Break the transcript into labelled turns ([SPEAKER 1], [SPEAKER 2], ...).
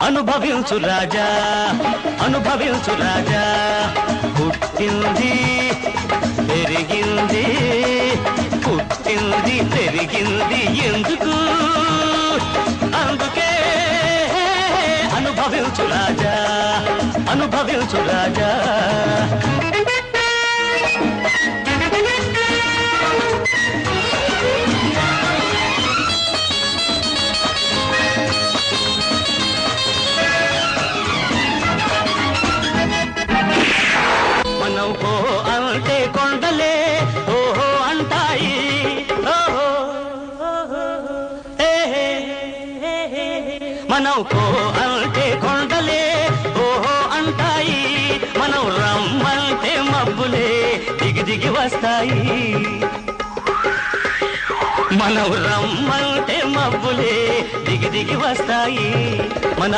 [SPEAKER 1] అనుభవించు రాజా అనుభవించు రాజా పుట్టింది పెరిగింది పుట్టింది పెరిగింది ఎందుకు అందుకే అనుభవించు రాజా అనుభవించు రాజా మనోహో అంటే కొండలే ఓహో అంటాయి ఓహో మనోహో అంటే కొండలే ఓహో అంటాయి మనం రమ్మంటే మబ్బులే దిగి దిగి వస్తాయి మనం రమ్మంటే మబ్బులే దిగి దిగి వస్తాయి మన